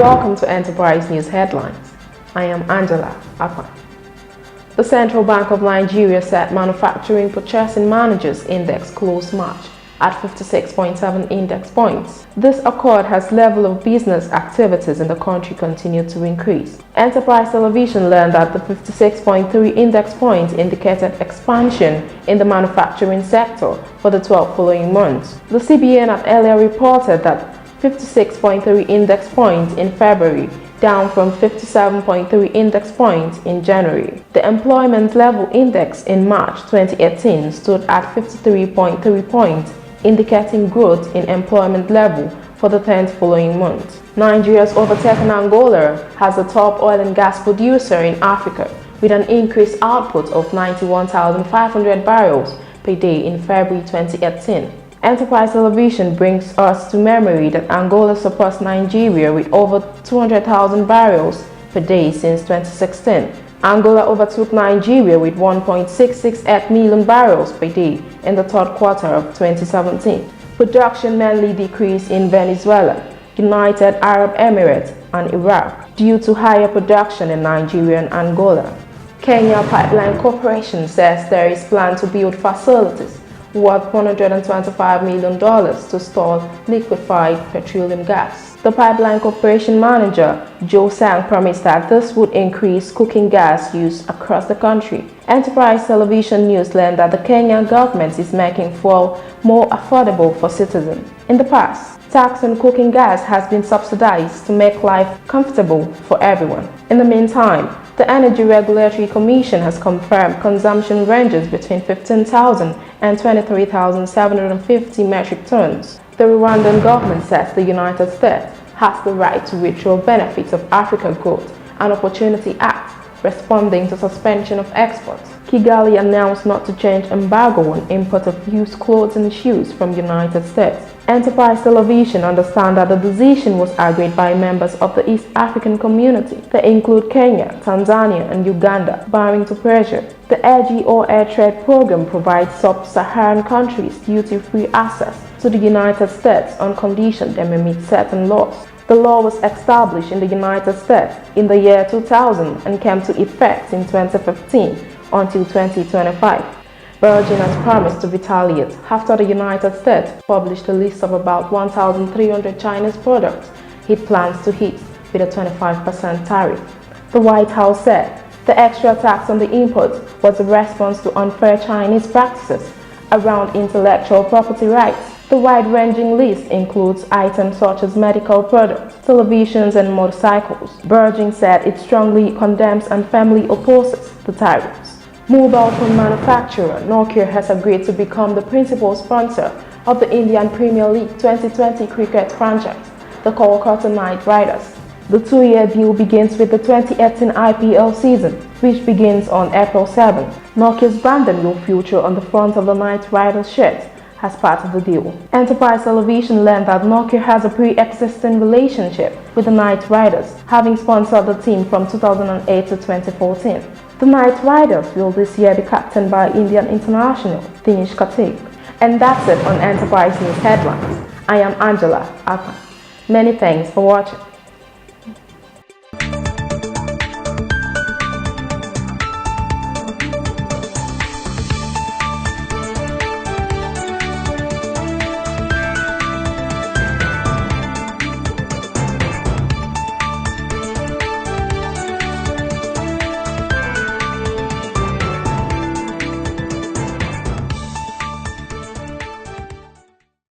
welcome to Enterprise News Headlines. I am Angela Akpan. The Central Bank of Nigeria said Manufacturing Purchasing Managers Index closed March at 56.7 index points. This occurred as level of business activities in the country continued to increase. Enterprise Television learned that the 56.3 index points indicated expansion in the manufacturing sector for the 12 following months. The CBN had earlier reported that 56.3 index points in February, down from 57.3 index points in January. The Employment Level Index in March 2018 stood at 53.3 points, indicating growth in employment level for the 10th following month. Nigeria's overtaken Angola as the top oil and gas producer in Africa, with an increased output of 91,500 barrels per day in February 2018. Enterprise Television brings us to memory that Angola surpassed Nigeria with over 200,000 barrels per day since 2016. Angola overtook Nigeria with 1.668 million barrels per day in the third quarter of 2017. Production mainly decreased in Venezuela, United Arab Emirates and Iraq due to higher production in Nigeria and Angola. Kenya Pipeline Corporation says there is plan to build facilities worth $125 million to store liquefied petroleum gas. The pipeline corporation manager, Joe Sang, promised that this would increase cooking gas use across the country. Enterprise Television News learned that the Kenyan government is making fuel more affordable for citizens. In the past, tax on cooking gas has been subsidized to make life comfortable for everyone. In the meantime, the Energy Regulatory Commission has confirmed consumption ranges between 15,000 and 23,750 metric tons. The Rwandan government says the United States has the right to withdraw benefits of Africa Growth and Opportunity Act, responding to suspension of exports. Kigali announced not to change embargo on import of used clothes and shoes from United States. Enterprise Television understands that the decision was agreed by members of the East African community. They include Kenya, Tanzania, and Uganda, bowing to pressure. The AGO Air Trade Program provides sub-Saharan countries duty-free access to the United States on condition they may meet certain laws. The law was established in the United States in the year 2000 and came to effect in 2015 until 2025. Virgin has promised to retaliate after the United States published a list of about 1,300 Chinese products it plans to hit with a 25% tariff. The White House said the extra tax on the import was a response to unfair Chinese practices around intellectual property rights. The wide-ranging list includes items such as medical products, televisions, and motorcycles. Virgin said it strongly condemns and firmly opposes the tariffs. Mobile phone manufacturer Nokia has agreed to become the principal sponsor of the Indian Premier League 2020 cricket franchise, the Kolkata Knight Riders. The two-year deal begins with the 2018 IPL season, which begins on April 7. Nokia's branding will feature on the front of the Knight Riders shirt as part of the deal. Enterprise Television learned that Nokia has a pre-existing relationship with the Knight Riders, having sponsored the team from 2008 to 2014. The Knight Riders will this year be captained by Indian international Dinesh Karthik. And that's it on Enterprise News Headlines. I am Angela Akpan. Many thanks for watching.